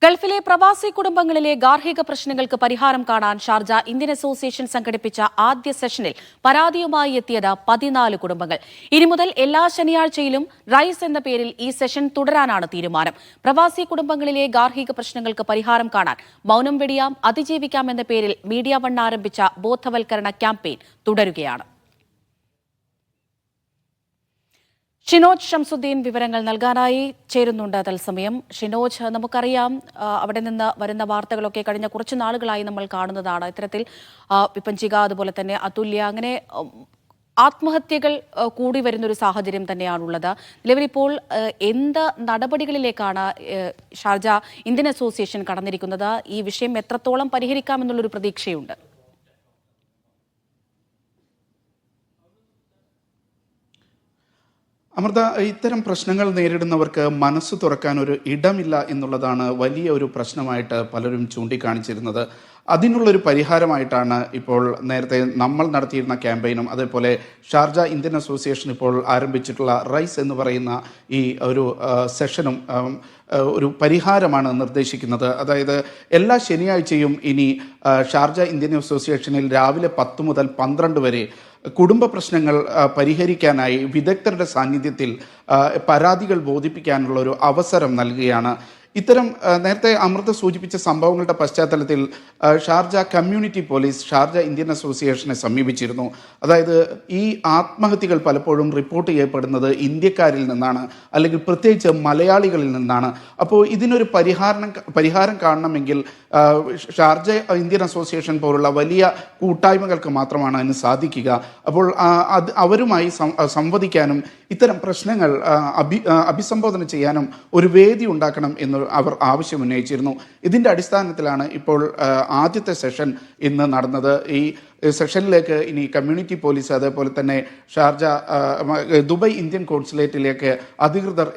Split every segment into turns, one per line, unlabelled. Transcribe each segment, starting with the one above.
ഗൾഫിലെ പ്രവാസി കുടുംബങ്ങളിലെ ഗാർഹിക പ്രശ്നങ്ങൾക്ക് പരിഹാരം കാണാൻ ഷാർജ ഇന്ത്യൻ അസോസിയേഷൻ സംഘടിപ്പിച്ച ആദ്യ സെഷനിൽ പരാതിയുമായി എത്തിയത് 14 കുടുംബങ്ങൾ. ഇനി മുതൽ എല്ലാ ശനിയാഴ്ചയിലും റൈസ് എന്ന പേരിൽ ഈ സെഷൻ തുടരാനാണ് തീരുമാനം. പ്രവാസി കുടുംബങ്ങളിലെ ഗാർഹിക പ്രശ്നങ്ങൾക്ക് പരിഹാരം കാണാൻ മൗനം വെടിയാം അതിജീവിക്കാം എന്ന പേരിൽ മീഡിയ വൺ ആരംഭിച്ച ബോധവൽക്കരണ ക്യാമ്പയിൻ തുടരുകയാണ്. ഷിനോജ് ഷംസുദ്ദീൻ വിവരങ്ങൾ നൽകാനായി ചേരുന്നുണ്ട് തത്സമയം. ഷിനോജ്, നമുക്കറിയാം അവിടെ നിന്ന് വരുന്ന വാർത്തകളൊക്കെ കഴിഞ്ഞ കുറച്ച് നാളുകളായി നമ്മൾ കാണുന്നതാണ്. ഇത്തരത്തിൽ വിപഞ്ചിക, അതുപോലെ തന്നെ അതുല്യ, അങ്ങനെ ആത്മഹത്യകൾ കൂടി വരുന്നൊരു സാഹചര്യം തന്നെയാണുള്ളത്. നിലവിലിപ്പോൾ എന്ത് നടപടികളിലേക്കാണ് ഷാർജ ഇന്ത്യൻ അസോസിയേഷൻ കടന്നിരിക്കുന്നത്? ഈ വിഷയം എത്രത്തോളം പരിഹരിക്കാമെന്നുള്ളൊരു പ്രതീക്ഷയുണ്ട്?
അമൃത, ഇത്തരം പ്രശ്നങ്ങൾ നേരിടുന്നവർക്ക് മനസ്സ് തുറക്കാൻ ഒരു ഇടമില്ല എന്നുള്ളതാണ് വലിയ ഒരു പ്രശ്നമായിട്ട് പലരും ചൂണ്ടിക്കാണിച്ചിരുന്നത്. അതിനുള്ളൊരു പരിഹാരമായിട്ടാണ് ഇപ്പോൾ നേരത്തെ നമ്മൾ നടത്തിയിരുന്ന ക്യാമ്പയിനും അതേപോലെ ഷാർജ ഇന്ത്യൻ അസോസിയേഷൻ ഇപ്പോൾ ആരംഭിച്ചിട്ടുള്ള റൈസ് എന്ന് പറയുന്ന ഈ ഒരു സെഷനും ഒരു പരിഹാരമാണ് നിർദ്ദേശിക്കുന്നത്. അതായത് എല്ലാ ശനിയാഴ്ചയും ഇനി ഷാർജ ഇന്ത്യൻ അസോസിയേഷനിൽ രാവിലെ 10 മുതൽ 12 വരെ കുടുംബ പ്രശ്നങ്ങൾ പരിഹരിക്കാനായി വിദഗ്ധരുടെ സാന്നിധ്യത്തിൽ പരാതികൾ ബോധിപ്പിക്കാനുള്ള ഒരു അവസരം നൽകുകയാണ്. ഇത്തരം നേരത്തെ അമൃത സൂചിപ്പിച്ച സംഭവങ്ങളുടെ പശ്ചാത്തലത്തിൽ Sharjah community police Sharjah Indian അസോസിയേഷനെ സമീപിച്ചിരുന്നു. അതായത് ഈ ആത്മഹത്യകൾ പലപ്പോഴും റിപ്പോർട്ട് ചെയ്യപ്പെടുന്നത് നിന്നാണ്, അല്ലെങ്കിൽ പ്രത്യേകിച്ച് മലയാളികളിൽ നിന്നാണ്. അപ്പോൾ ഇതിനൊരു പരിഹാരം കാണണമെങ്കിൽ ഷാർജ ഇന്ത്യൻ അസോസിയേഷൻ പോലുള്ള വലിയ കൂട്ടായ്മകൾക്ക് മാത്രമാണ് അതിന് സാധിക്കുക. അപ്പോൾ അവരുമായി സംവദിക്കാനും ഇത്തരം പ്രശ്നങ്ങൾ അഭിസംബോധന ചെയ്യാനും ഒരു വേദി ഉണ്ടാക്കണം എന്ന് അവർ ആവശ്യമുന്നയിച്ചിരുന്നു. ഇതിൻ്റെ അടിസ്ഥാനത്തിലാണ് ഇപ്പോൾ ആദ്യത്തെ സെഷൻ ഇന്ന് നടന്നത്. ഈ സെഷനിലേക്ക് ഇനി കമ്മ്യൂണിറ്റി പോലീസ് അതേപോലെ തന്നെ ഷാർജ ദുബൈ ഇന്ത്യൻ കോൺസുലേറ്റിലേക്ക് അധികൃതർ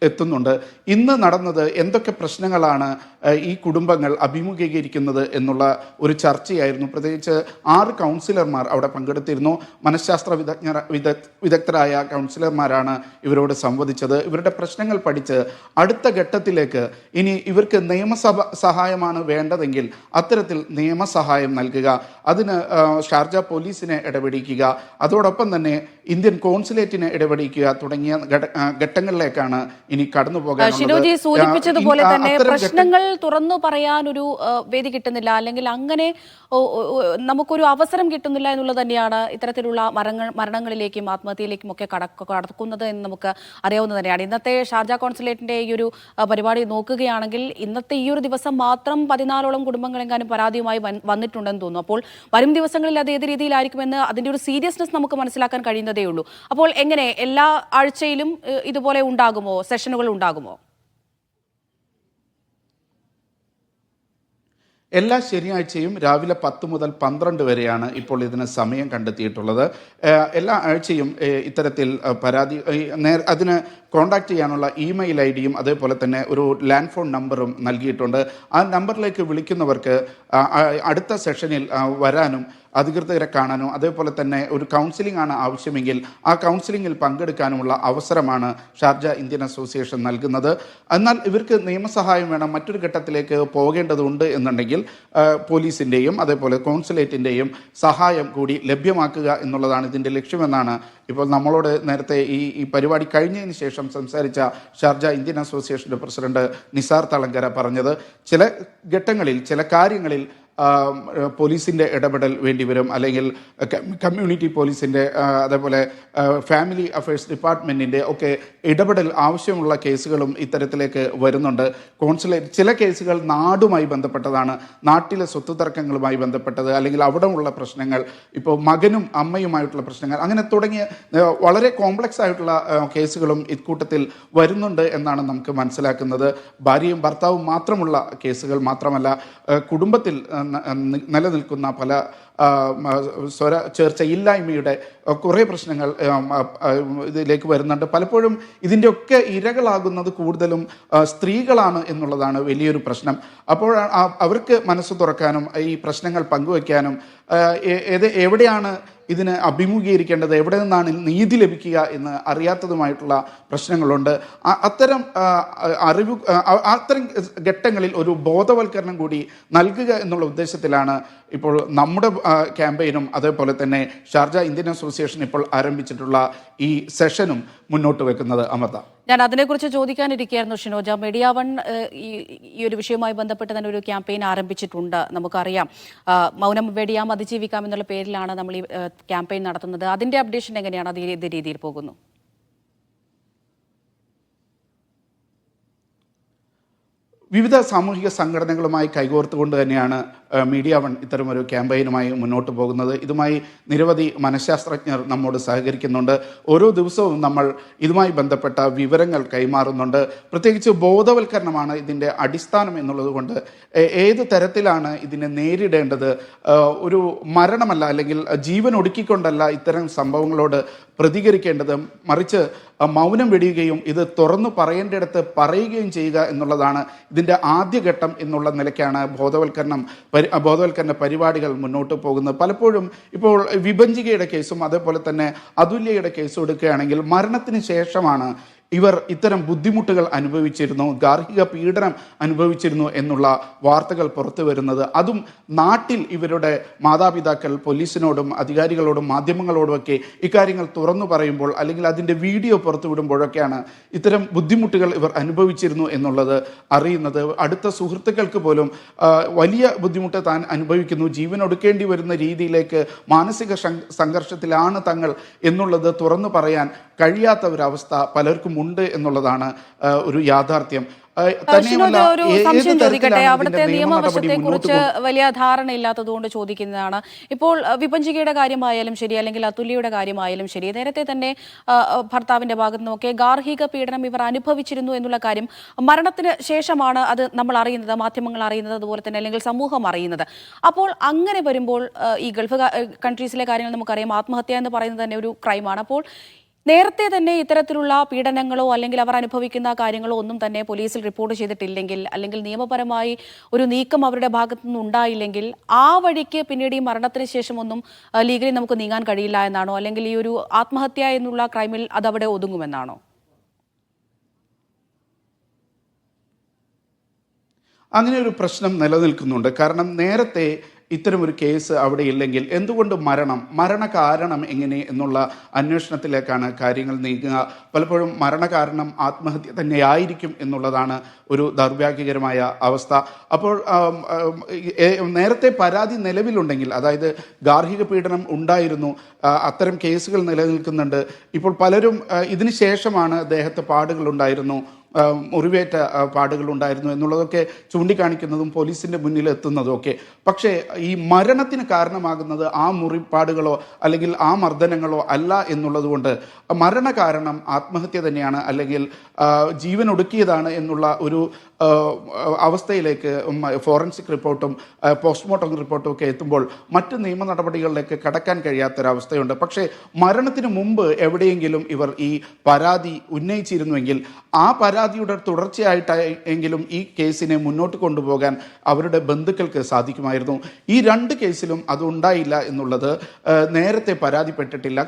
എത്തുന്നുണ്ട്. ഇന്ന് നടന്നത് എന്തൊക്കെ പ്രശ്നങ്ങളാണ് ഈ കുടുംബങ്ങൾ അഭിമുഖീകരിക്കുന്നത് എന്നുള്ള ഒരു ചർച്ചയായിരുന്നു. പ്രത്യേകിച്ച് 6 കൗൺസിലർമാർ അവിടെ പങ്കെടുത്തിരുന്നു. മനഃശാസ്ത്ര വിദഗ്ധരായ കൗൺസിലർമാരാണ് ഇവരോട് സംവദിച്ചത്. ഇവരുടെ പ്രശ്നങ്ങൾ പഠിച്ച് അടുത്ത ഘട്ടത്തിലേക്ക് ഇനി ഇവർക്ക് നിയമസഭ സഹായമാണ് വേണ്ടതെങ്കിൽ അത്തരത്തിൽ നിയമസഹായം നൽകുക, അതിന് ഷാർജ പോലീസിനെ ഇടപെടിക്കുക, അതോടൊപ്പം തന്നെ ഇന്ത്യൻ കോൺസുലേറ്റിനെ ഇടപെടിക്കുക തുടങ്ങിയ ഘട്ടങ്ങളിലേക്കാണ് ഇനി കടന്നു പോകാനുള്ളത്.
സൂചിപ്പിച്ചതുപോലെ തന്നെ പ്രശ്നങ്ങൾ തുറന്നു പറയാനൊരു വേദി കിട്ടുന്നില്ല, അല്ലെങ്കിൽ അങ്ങനെ നമുക്കൊരു അവസരം കിട്ടുന്നില്ല എന്നുള്ളത് തന്നെയാണ് ഇത്തരത്തിലുള്ള മരണങ്ങളിലേക്കും ആത്മഹത്യയിലേക്കും ഒക്കെ കടക്കുന്നത് എന്ന് നമുക്ക് അറിയാവുന്നത് തന്നെയാണ്. ഇന്നത്തെ ഷാർജ കോൺസുലേറ്റിന്റെ ഈ ഒരു പരിപാടി നോക്കുകയാണെങ്കിൽ ഇന്നത്തെ ഈ ഒരു ദിവസം മാത്രം 14ഓളം കുടുംബങ്ങളെങ്ങാനും പരാതിയുമായി വന്നിട്ടുണ്ടെന്ന് തോന്നുന്നു. അപ്പോൾ വരും ദിവസങ്ങളിൽ അത് ഏത് രീതിയിലായിരിക്കുമെന്ന് അതിന്റെ ഒരു സീരിയസ്നെസ് നമുക്ക് മനസ്സിലാക്കാൻ കഴിയുന്നതേ ഉള്ളൂ. അപ്പോൾ എങ്ങനെ എല്ലാ ആഴ്ചയിലും ഇതുപോലെ ഉണ്ടാകുമോ, സെഷനുകൾ ഉണ്ടാകുമോ?
എല്ലാ ശനിയാഴ്ചയും രാവിലെ 10 മുതൽ 12 വരെയാണ് ഇപ്പോൾ ഇതിന് സമയം കണ്ടെത്തിയിട്ടുള്ളത്. എല്ലാ ആഴ്ചയും ഇത്തരത്തിൽ അതിന് കോൺടാക്ട് ചെയ്യാനുള്ള ഇമെയിൽ ഐ.ഡിയും അതേപോലെ തന്നെ ഒരു ലാൻഡ് ഫോൺ നമ്പറും നൽകിയിട്ടുണ്ട്. ആ നമ്പറിലേക്ക് വിളിക്കുന്നവർക്ക് അടുത്ത സെഷനിൽ വരാനും അധികൃതരെ കാണാനും അതേപോലെ തന്നെ ഒരു കൗൺസിലിംഗ് ആണ് ആവശ്യമെങ്കിൽ ആ കൗൺസിലിങ്ങിൽ പങ്കെടുക്കാനുമുള്ള അവസരമാണ് ഷാർജ ഇന്ത്യൻ അസോസിയേഷൻ നൽകുന്നത്. എന്നാൽ ഇവർക്ക് നിയമസഹായം വേണം, മറ്റൊരു ഘട്ടത്തിലേക്ക് പോകേണ്ടതുണ്ട് എന്നുണ്ടെങ്കിൽ പോലീസിൻ്റെയും അതേപോലെ കോൺസുലേറ്റിൻ്റെയും സഹായം കൂടി ലഭ്യമാക്കുക എന്നുള്ളതാണ് ഇതിൻ്റെ ലക്ഷ്യമെന്നാണ് ഇപ്പോൾ നമ്മളോട് നേരത്തെ ഈ പരിപാടി കഴിഞ്ഞതിന് ശേഷം സംസാരിച്ച ഷാർജ ഇന്ത്യൻ അസോസിയേഷൻ്റെ പ്രസിഡന്റ് നിസാർ തളങ്കര പറഞ്ഞത്. ചില ഘട്ടങ്ങളിൽ ചില കാര്യങ്ങളിൽ പോലീസിൻ്റെ ഇടപെടൽ വേണ്ടിവരും, അല്ലെങ്കിൽ കമ്മ്യൂണിറ്റി പോലീസിൻ്റെ അതേപോലെ ഫാമിലി അഫയേഴ്സ് ഡിപ്പാർട്ട്മെൻറ്റിൻ്റെ ഒക്കെ ഇടപെടൽ ആവശ്യമുള്ള കേസുകളും ഇത്തരത്തിലേക്ക് വരുന്നുണ്ട്. കോൺസുലേറ്റ് ചില കേസുകൾ നാടുമായി ബന്ധപ്പെട്ടതാണ്, നാട്ടിലെ സ്വത്ത് തർക്കങ്ങളുമായി ബന്ധപ്പെട്ടത്, അല്ലെങ്കിൽ അവിടെ ഉള്ള പ്രശ്നങ്ങൾ, ഇപ്പോൾ മകനും അമ്മയുമായിട്ടുള്ള പ്രശ്നങ്ങൾ, അങ്ങനെ തുടങ്ങിയ വളരെ കോംപ്ലക്സ് ആയിട്ടുള്ള കേസുകളും ഇക്കൂട്ടത്തിൽ വരുന്നുണ്ട് എന്നാണ് നമുക്ക് മനസ്സിലാക്കുന്നത്. ഭാര്യയും ഭർത്താവും മാത്രമുള്ള കേസുകൾ മാത്രമല്ല, കുടുംബത്തിൽ നിലനിൽക്കുന്ന പല സ്വര ചേർച്ചയില്ലായ്മയുടെ കുറേ പ്രശ്നങ്ങൾ ഇതിലേക്ക് വരുന്നുണ്ട്. പലപ്പോഴും ഇതിൻ്റെയൊക്കെ ഇരകളാകുന്നത് കൂടുതലും സ്ത്രീകളാണ് എന്നുള്ളതാണ് വലിയൊരു പ്രശ്നം. അപ്പോൾ അവർക്ക് മനസ്സ് തുറക്കാനും ഈ പ്രശ്നങ്ങൾ പങ്കുവയ്ക്കാനും എവിടെയാണ് ഇതിന് അഭിമുഖീകരിക്കേണ്ടത്, എവിടെ നിന്നാണ് നീതി ലഭിക്കുക എന്ന് അറിയാത്തതുമായിട്ടുള്ള പ്രശ്നങ്ങളുണ്ട്. അത്തരം ഘട്ടങ്ങളിൽ ഒരു ബോധവൽക്കരണം കൂടി നൽകുക എന്നുള്ള ഉദ്ദേശത്തിലാണ് ഇപ്പോൾ നമ്മുടെ ക്യാമ്പയിനും അതേപോലെ തന്നെ ഷാർജ ഇന്ത്യൻ അസോസിയേഷൻ ഇപ്പോൾ ആരംഭിച്ചിട്ടുള്ള ഈ സെഷനും മുന്നോട്ട് വെക്കുന്നത്. അമൃത,
ഞാൻ അതിനെക്കുറിച്ച് ചോദിക്കാനിരിക്കുകയായിരുന്നു ഷിനോജ. മീഡിയ വൺ ഈ ഒരു വിഷയവുമായി ബന്ധപ്പെട്ട് തന്നെ ഒരു ക്യാമ്പയിൻ ആരംഭിച്ചിട്ടുണ്ട്. നമുക്കറിയാം, മൗനം വെടിയാം അതിജീവിക്കാം എന്നുള്ള പേരിലാണ് നമ്മൾ ഈ ക്യാമ്പയിൻ നടത്തുന്നത്. അതിന്റെ അപ്ഡേഷൻ എങ്ങനെയാണ്? അത് ഏത് രീതിയിൽ പോകുന്നു?
വിവിധ സാമൂഹിക സംഘടനകളുമായി കൈകോർത്തുകൊണ്ട് തന്നെയാണ് മീഡിയ വൺ ഇത്തരമൊരു ക്യാമ്പയിനുമായി മുന്നോട്ട് പോകുന്നത്. ഇതുമായി നിരവധി മനഃശാസ്ത്രജ്ഞർ നമ്മോട് സഹകരിക്കുന്നുണ്ട്. ഓരോ ദിവസവും നമ്മൾ ഇതുമായി ബന്ധപ്പെട്ട വിവരങ്ങൾ കൈമാറുന്നുണ്ട്. പ്രത്യേകിച്ച് ബോധവൽക്കരണമാണ് ഇതിൻ്റെ അടിസ്ഥാനം എന്നുള്ളത് കൊണ്ട് ഏത് തരത്തിലാണ് ഇതിനെ നേരിടേണ്ടത്, ഒരു മരണമല്ല അല്ലെങ്കിൽ ജീവൻ ഒടുക്കിക്കൊണ്ടല്ല ഇത്തരം സംഭവങ്ങളോട് പ്രതികരിക്കേണ്ടത്, മറിച്ച് മൗനം വെടിയുകയും ഇത് തുറന്നു പറയേണ്ടിടത്ത് പറയുകയും ചെയ്യുക എന്നുള്ളതാണ് ഇതിൻ്റെ ആദ്യഘട്ടം എന്നുള്ള നിലയ്ക്കാണ് ബോധവൽക്കരണ പരിപാടികൾ മുന്നോട്ട് പോകുന്നത്. പലപ്പോഴും ഇപ്പോൾ വിഭജികയുടെ കേസും അതേപോലെ തന്നെ അതുല്യയുടെ കേസും എടുക്കുകയാണെങ്കിൽ മരണത്തിന് ശേഷമാണ് ഇവർ ഇത്തരം ബുദ്ധിമുട്ടുകൾ അനുഭവിച്ചിരുന്നു, ഗാർഹിക പീഡനം അനുഭവിച്ചിരുന്നു എന്നുള്ള വാർത്തകൾ പുറത്തു വരുന്നത്. അതും നാട്ടിൽ ഇവരുടെ മാതാപിതാക്കൾ പോലീസിനോടും അധികാരികളോടും മാധ്യമങ്ങളോടുമൊക്കെ ഇക്കാര്യങ്ങൾ തുറന്നു പറയുമ്പോൾ അല്ലെങ്കിൽ അതിൻ്റെ വീഡിയോ പുറത്തു വിടുമ്പോഴൊക്കെയാണ് ഇത്തരം ബുദ്ധിമുട്ടുകൾ ഇവർ അനുഭവിച്ചിരുന്നു എന്നുള്ളത് അറിയുന്നത്. അടുത്ത സുഹൃത്തുക്കൾക്ക് പോലും വലിയ ബുദ്ധിമുട്ട് താൻ അനുഭവിക്കുന്നു, ജീവൻ ഒടുക്കേണ്ടി വരുന്ന രീതിയിലേക്ക് മാനസിക സംഘർഷത്തിലാണ് തങ്ങൾ എന്നുള്ളത് തുറന്നു പറയാൻ കഴിയാത്ത ഒരവസ്ഥ പലർക്കും ഉണ്ട് എന്നുള്ളതാണ് ഒരു യാഥാർത്ഥ്യം.
ഒരു സംശയം ചോദിക്കട്ടെ, അവിടുത്തെ നിയമവശത്തെ കുറിച്ച് വലിയ ധാരണയില്ലാത്തതുകൊണ്ട് ചോദിക്കുന്നതാണ്. ഇപ്പോൾ വിഭജികയുടെ കാര്യമായാലും ശരി, അല്ലെങ്കിൽ അതുല്യയുടെ കാര്യമായാലും ശരി, നേരത്തെ തന്നെ ഭർത്താവിന്റെ ഭാഗത്തു നിന്നൊക്കെ ഗാർഹിക പീഡനം ഇവർ അനുഭവിച്ചിരുന്നു എന്നുള്ള കാര്യം മരണത്തിന് ശേഷമാണ് അത് നമ്മൾ അറിയുന്നത്, മാധ്യമങ്ങൾ അറിയുന്നത്, അതുപോലെ തന്നെ അല്ലെങ്കിൽ സമൂഹം അറിയുന്നത്. അപ്പോൾ അങ്ങനെ വരുമ്പോൾ ഈ ഗൾഫ് കൺട്രീസിലെ കാര്യങ്ങൾ നമുക്കറിയാം, ആത്മഹത്യ എന്ന് പറയുന്നത് തന്നെ ഒരു ക്രൈമാണ്. അപ്പോൾ നേരത്തെ തന്നെ ഇത്തരത്തിലുള്ള പീഡനങ്ങളോ അല്ലെങ്കിൽ അവർ അനുഭവിക്കുന്ന കാര്യങ്ങളോ ഒന്നും തന്നെ പോലീസിൽ റിപ്പോർട്ട് ചെയ്തിട്ടില്ലെങ്കിൽ, അല്ലെങ്കിൽ നിയമപരമായി ഒരു നീക്കം അവരുടെ ഭാഗത്തു നിന്ന് ഉണ്ടായില്ലെങ്കിൽ ആ വഴിക്ക് പിന്നീട് ഈ മരണത്തിന് ശേഷമൊന്നും ലീഗലി നമുക്ക് നീങ്ങാൻ കഴിയില്ല എന്നാണോ, അല്ലെങ്കിൽ ഈ ഒരു ആത്മഹത്യ എന്നുള്ള ക്രൈമിൽ അതവിടെ ഒതുങ്ങുമെന്നാണോ?
അങ്ങനെ ഒരു പ്രശ്നം നിലനിൽക്കുന്നുണ്ട്. കാരണം നേരത്തെ ഇത്തരമൊരു കേസ് അവിടെ ഇല്ലെങ്കിൽ എന്തുകൊണ്ട് മരണകാരണം എങ്ങനെ എന്നുള്ള അന്വേഷണത്തിലേക്കാണ് കാര്യങ്ങൾ നീങ്ങുക. പലപ്പോഴും മരണകാരണം ആത്മഹത്യ തന്നെയായിരിക്കും എന്നുള്ളതാണ് ഒരു ദൗർഭാഗ്യകരമായ അവസ്ഥ. അപ്പോൾ നേരത്തെ പരാതി നിലവിലുണ്ടെങ്കിൽ, അതായത് ഗാർഹിക പീഡനം ഉണ്ടായിരുന്നു, അത്തരം കേസുകൾ നിലനിൽക്കുന്നുണ്ട്. ഇപ്പോൾ പലരും ഇതിന് ശേഷമാണ് ദേഹത്ത് പാടുകളുണ്ടായിരുന്നു, മുറിവേറ്റ പാടുകളുണ്ടായിരുന്നു എന്നുള്ളതൊക്കെ ചൂണ്ടിക്കാണിക്കുന്നതും പോലീസിൻ്റെ മുന്നിൽ എത്തുന്നതും ഒക്കെ. പക്ഷേ ഈ മരണത്തിന് കാരണമാകുന്നത് ആ മുറിപ്പാടുകളോ അല്ലെങ്കിൽ ആ മർദ്ദനങ്ങളോ അല്ല എന്നുള്ളത് കൊണ്ട് മരണകാരണം ആത്മഹത്യ തന്നെയാണ് അല്ലെങ്കിൽ ജീവൻ ഒടുക്കിയതാണ് എന്നുള്ള ഒരു അവസ്ഥയിലേക്ക് ഫോറൻസിക് റിപ്പോർട്ടും പോസ്റ്റ്മോർട്ടം റിപ്പോർട്ടും ഒക്കെ എത്തുമ്പോൾ മറ്റ് നിയമ നടപടികളിലേക്ക് കടക്കാൻ കഴിയാത്തൊരവസ്ഥയുണ്ട്. പക്ഷേ മരണത്തിന് മുമ്പ് എവിടെയെങ്കിലും ഇവർ ഈ പരാതി ഉന്നയിച്ചിരുന്നുവെങ്കിൽ ആ പരാതിയുടെ തുടർച്ചയായിട്ടെങ്കിലും ഈ കേസിനെ മുന്നോട്ട് കൊണ്ടുപോകാൻ അവരുടെ ബന്ധുക്കൾക്ക് സാധിക്കുമായിരുന്നു. ഈ രണ്ട് കേസിലും അതുണ്ടായില്ല എന്നുള്ളത് നേരത്തെ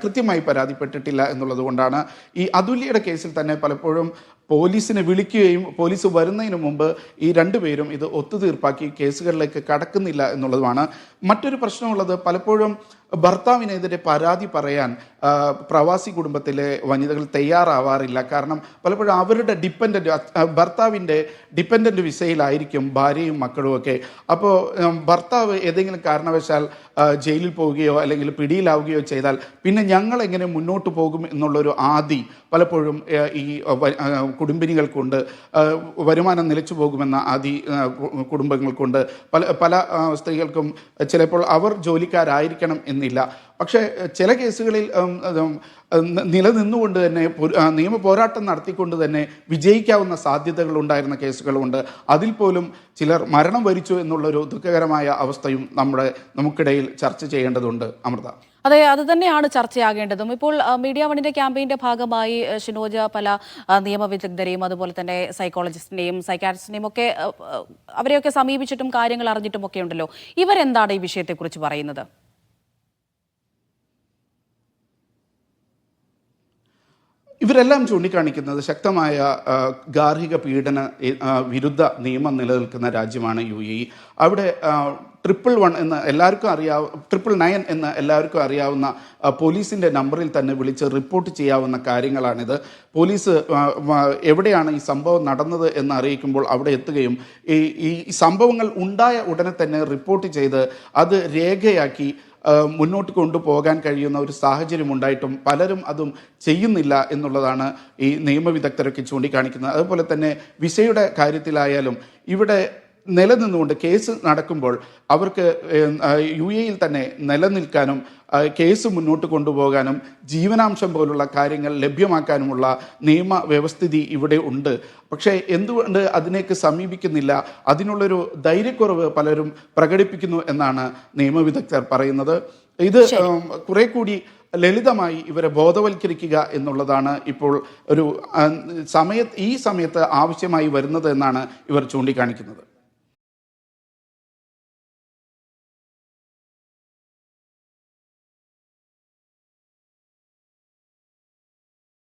കൃത്യമായി പരാതിപ്പെട്ടിട്ടില്ല എന്നുള്ളത് കൊണ്ടാണ്. ഈ അതുല്യയുടെ കേസിൽ തന്നെ പലപ്പോഴും പോലീസിനെ വിളിക്കുകയും പോലീസ് വരുന്നതിന് മുമ്പ് ഈ രണ്ടുപേരും ഇത് ഒത്തുതീർപ്പാക്കി കേസുകളിലേക്ക് കടക്കുന്നില്ല എന്നുള്ളതുമാണ്. മറ്റൊരു പ്രശ്നമുള്ളത്, പലപ്പോഴും ഭർത്താവിനെതിരെ പരാതി പറയാൻ പ്രവാസി കുടുംബത്തിലെ വനിതകൾ തയ്യാറാവാറില്ല. കാരണം പലപ്പോഴും അവരുടെ ഭർത്താവിൻ്റെ ഡിപ്പെൻഡൻ്റ് വിസയിലായിരിക്കും ഭാര്യയും മക്കളും ഒക്കെ. അപ്പോൾ ഭർത്താവ് ഏതെങ്കിലും കാരണവശാൽ ജയിലിൽ പോവുകയോ അല്ലെങ്കിൽ പിടിയിലാവുകയോ ചെയ്താൽ പിന്നെ ഞങ്ങൾ എങ്ങനെ മുന്നോട്ട് പോകും എന്നുള്ളൊരു ആദി പലപ്പോഴും ഈ കുടുംബിനികൾക്കുണ്ട്. വരുമാനം നിലച്ചു പോകുമെന്ന ആദി കുടുംബങ്ങൾക്കുണ്ട്. പല സ്ത്രീകൾക്കും ചിലപ്പോൾ അവർ ജോലിക്കാരായിരിക്കണം എന്നില്ല. എന്നില്ല. പക്ഷേ ചില കേസുകളിൽ നിലനിന്നുകൊണ്ട് തന്നെ നിയമ പോരാട്ടം നടത്തിക്കൊണ്ട് തന്നെ വിജയിക്കാവുന്ന സാധ്യതകൾ ഉണ്ടായിരുന്ന കേസുകളുണ്ട്. അതിൽ പോലും ചിലർ മരണം വരിച്ചു എന്നുള്ളൊരു ദുഃഖകരമായ അവസ്ഥയും നമുക്കിടയിൽ ചർച്ച ചെയ്യേണ്ടതുണ്ട്. അമൃത,
അതെ, അത് തന്നെയാണ് ചർച്ചയാകേണ്ടതും. ഇപ്പോൾ മീഡിയ വണ്ണിന്റെ ക്യാമ്പയിന്റെ ഭാഗമായി ഷിനോജ് പല നിയമവിദഗ്ധരെയും അതുപോലെ തന്നെ സൈക്കോളജിസ്റ്റിനെയും സൈക്കാട്രിസ്റ്റിനെയും ഒക്കെ അവരെയൊക്കെ സമീപിച്ചിട്ടും കാര്യങ്ങൾ അറിഞ്ഞിട്ടും ഒക്കെ ഉണ്ടല്ലോ. ഇവരെന്താണ് ഈ വിഷയത്തെക്കുറിച്ച് പറയുന്നത്?
ഇവരെല്ലാം ചൂണ്ടിക്കാണിക്കുന്നത് ശക്തമായ ഗാർഹിക പീഡന വിരുദ്ധ നിയമം നിലനിൽക്കുന്ന രാജ്യമാണ് UAE. അവിടെ 111 എന്ന് എല്ലാവർക്കും 999 എന്ന് എല്ലാവർക്കും അറിയാവുന്ന പോലീസിൻ്റെ നമ്പറിൽ തന്നെ വിളിച്ച് റിപ്പോർട്ട് ചെയ്യാവുന്ന കാര്യങ്ങളാണിത്. പോലീസ് എവിടെയാണ് ഈ സംഭവം നടന്നത് എന്ന് അറിയിക്കുമ്പോൾ അവിടെ എത്തുകയും ഈ സംഭവങ്ങൾ ഉണ്ടായ ഉടനെ തന്നെ റിപ്പോർട്ട് ചെയ്ത് അത് രേഖയാക്കി മുന്നോട്ട് കൊണ്ടുപോകാൻ കഴിയുന്ന ഒരു സാഹചര്യം ഉണ്ടായിട്ടും പലരും അതും ചെയ്യുന്നില്ല എന്നുള്ളതാണ് ഈ നിയമവിദഗ്ധരൊക്കെ ചൂണ്ടിക്കാണിക്കുന്നത്. അതുപോലെ തന്നെ വിസയുടെ കാര്യത്തിലായാലും ഇവിടെ നിലനിന്നുകൊണ്ട് കേസ് നടക്കുമ്പോൾ അവർക്ക് UAE-യിൽ തന്നെ നിലനിൽക്കാനും കേസ് മുന്നോട്ട് കൊണ്ടുപോകാനും ജീവനാംശം പോലുള്ള കാര്യങ്ങൾ ലഭ്യമാക്കാനുമുള്ള നിയമ വ്യവസ്ഥിതി ഇവിടെ ഉണ്ട്. പക്ഷേ എന്തുകൊണ്ട് അതിനേക്ക് സമീപിക്കുന്നില്ല? അതിനുള്ളൊരു ധൈര്യക്കുറവ് പലരും പ്രകടിപ്പിക്കുന്നു എന്നാണ് നിയമവിദഗ്ധർ പറയുന്നത്. ഇത് കുറെ കൂടി ലളിതമായി ഇവരെ ബോധവൽക്കരിക്കുക എന്നുള്ളതാണ് ഇപ്പോൾ ഈ സമയത്ത് ആവശ്യമായി വരുന്നത് എന്നാണ് ഇവർ ചൂണ്ടിക്കാണിക്കുന്നത്.